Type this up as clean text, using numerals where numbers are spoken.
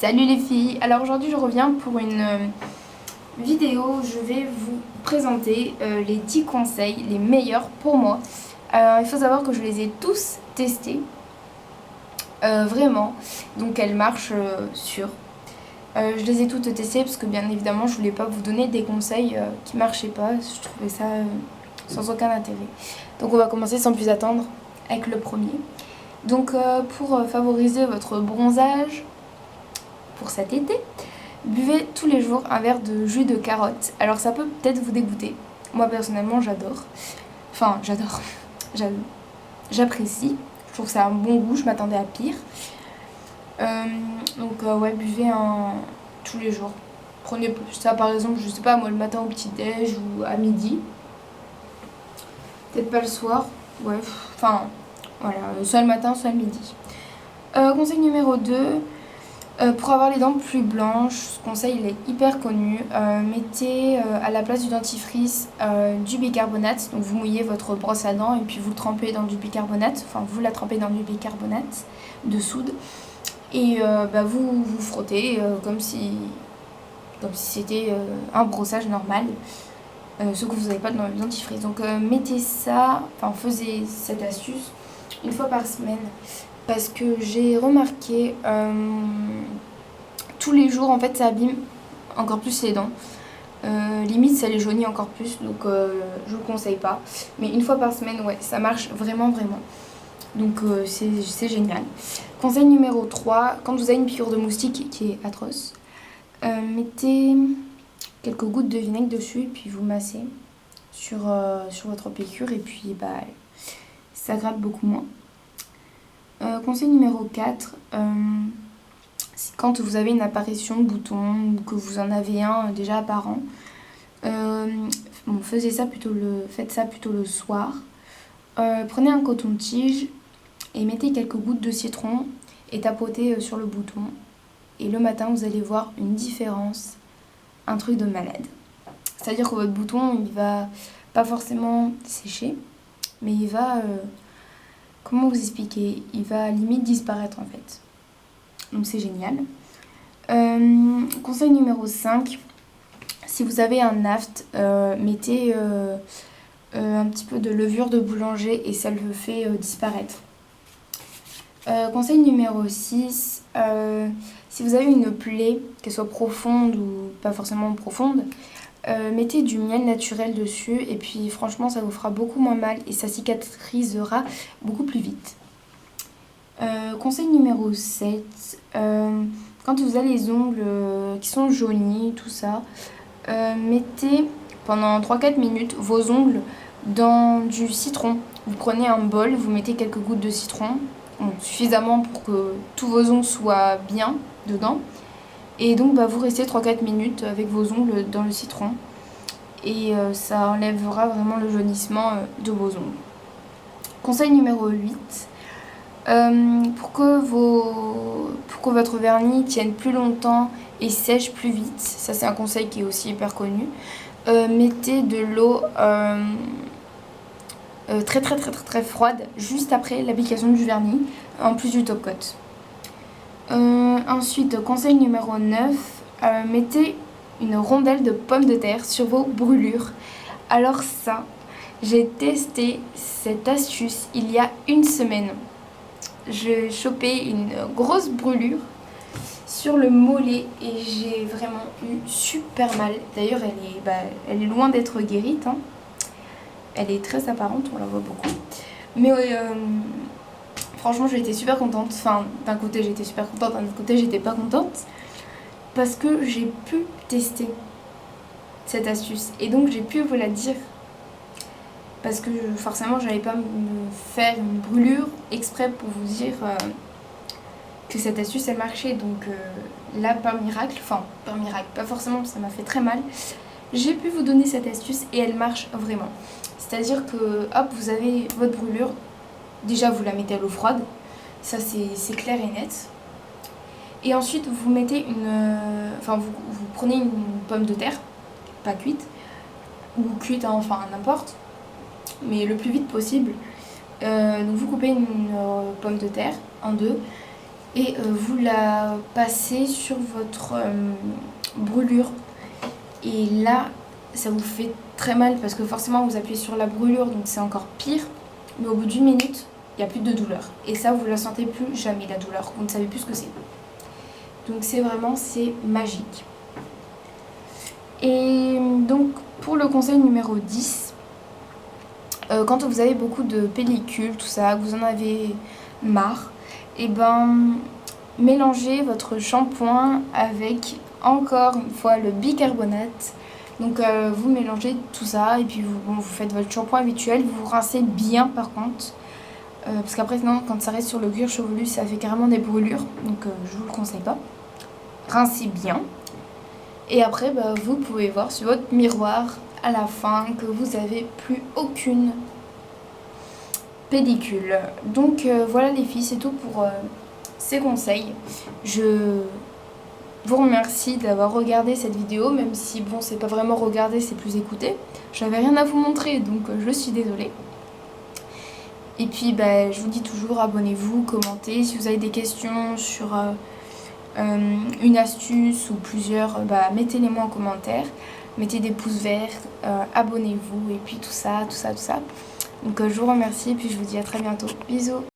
Salut les filles, alors aujourd'hui je reviens pour une vidéo où je vais vous présenter les 10 conseils les meilleurs pour moi. Il faut savoir que je les ai tous testés, vraiment, donc elles marchent sûres. Je les ai toutes testées parce que bien évidemment je voulais pas vous donner des conseils qui marchaient pas, je trouvais ça sans aucun intérêt. Donc on va commencer sans plus attendre avec le premier. Donc pour favoriser votre bronzage, pour cet été, buvez tous les jours un verre de jus de carotte. Alors ça peut peut-être vous dégoûter. Moi personnellement j'adore. Enfin j'adore. J'apprécie. Je trouve que ça a un bon goût, je m'attendais à pire. Ouais, buvez tous les jours. Prenez ça par exemple, je sais pas moi, le matin au petit-déj ou à midi. Peut-être pas le soir. Ouais, enfin voilà, soit le matin, soit le midi. Conseil numéro 2. Pour avoir les dents plus blanches, ce conseil il est hyper connu. Mettez à la place du dentifrice du bicarbonate. Donc vous mouillez votre brosse à dents et puis vous le trempez dans du bicarbonate. Enfin vous la trempez dans du bicarbonate de soude. Et vous frottez comme si c'était un brossage normal. Ce que vous n'avez pas dans le dentifrice. Donc mettez ça, enfin faisez cette astuce une fois par semaine. Parce que j'ai remarqué tous les jours en fait ça abîme encore plus les dents. Limite ça les jaunit encore plus, donc je vous le conseille pas. Mais une fois par semaine, ouais, ça marche vraiment. Donc c'est génial. Conseil numéro 3, quand vous avez une piqûre de moustique qui est atroce, mettez quelques gouttes de vinaigre dessus et puis vous massez sur votre piqûre et puis ça gratte beaucoup moins. Conseil numéro 4, quand vous avez une apparition de boutons ou que vous en avez un déjà apparent, faites ça plutôt le soir. Prenez un coton-tige et mettez quelques gouttes de citron et tapotez sur le bouton. Et le matin, vous allez voir une différence, un truc de malade. C'est-à-dire que votre bouton, il va pas forcément sécher, mais il va... comment vous expliquer ? Il va limite disparaître en fait. Donc c'est génial. Conseil numéro 5. Si vous avez un aft, mettez un petit peu de levure de boulanger et ça le fait disparaître. Conseil numéro 6. Si vous avez une plaie, qu'elle soit profonde ou pas forcément profonde, mettez du miel naturel dessus et puis franchement ça vous fera beaucoup moins mal et ça cicatrisera beaucoup plus vite. Conseil numéro 7, quand vous avez les ongles qui sont jaunis, tout ça, mettez pendant 3-4 minutes vos ongles dans du citron. Vous prenez un bol, vous mettez quelques gouttes de citron, suffisamment pour que tous vos ongles soient bien dedans. Et donc vous restez 3-4 minutes avec vos ongles dans le citron et ça enlèvera vraiment le jaunissement de vos ongles. Conseil numéro 8, pour que votre vernis tienne plus longtemps et sèche plus vite, ça c'est un conseil qui est aussi hyper connu, mettez de l'eau très froide juste après l'application du vernis, en plus du top coat. Ensuite, conseil numéro 9, mettez une rondelle de pommes de terre sur vos brûlures. Alors ça, j'ai testé cette astuce il y a une semaine. J'ai chopé une grosse brûlure sur le mollet et j'ai vraiment eu super mal. D'ailleurs, elle est loin d'être guérite, hein. Elle est très apparente, on la voit beaucoup. Mais franchement, j'ai été super contente. Enfin, d'un côté, j'étais super contente, d'un autre côté, j'étais pas contente. Parce que j'ai pu tester cette astuce. Et donc, j'ai pu vous la dire. Parce que forcément, j'allais pas me faire une brûlure exprès pour vous dire que cette astuce, elle marchait. Donc là, par miracle, pas forcément, ça m'a fait très mal. J'ai pu vous donner cette astuce et elle marche vraiment. C'est-à-dire que, hop, vous avez votre brûlure. Déjà, vous la mettez à l'eau froide, ça c'est clair et net. Et ensuite, vous mettez vous prenez une pomme de terre, pas cuite, ou cuite, hein, enfin n'importe, mais le plus vite possible. Donc vous coupez une pomme de terre en deux, et vous la passez sur votre brûlure. Et là, ça vous fait très mal parce que forcément vous appuyez sur la brûlure, donc c'est encore pire. Mais au bout d'1 minute, il n'y a plus de douleur. Et ça, vous ne la sentez plus jamais, la douleur. Vous ne savez plus ce que c'est. Donc c'est magique. Et donc pour le conseil numéro 10, quand vous avez beaucoup de pellicules, tout ça, que vous en avez marre, et ben mélangez votre shampoing avec encore une fois le bicarbonate. Donc vous mélangez tout ça et puis vous faites votre shampoing habituel, vous rincez bien par contre. Parce qu'après sinon quand ça reste sur le cuir chevelu ça fait carrément des brûlures, donc je vous le conseille pas. Rincez bien. Et après vous pouvez voir sur votre miroir à la fin que vous avez plus aucune pellicule. Donc voilà les filles, c'est tout pour ces conseils. Je vous remercie d'avoir regardé cette vidéo, même si bon c'est pas vraiment regarder, c'est plus écouter. J'avais rien à vous montrer donc je suis désolée. Et puis je vous dis toujours abonnez-vous, commentez. Si vous avez des questions sur une astuce ou plusieurs, mettez-les moi en commentaire. Mettez des pouces verts, abonnez-vous et puis tout ça. Donc je vous remercie et puis je vous dis à très bientôt. Bisous.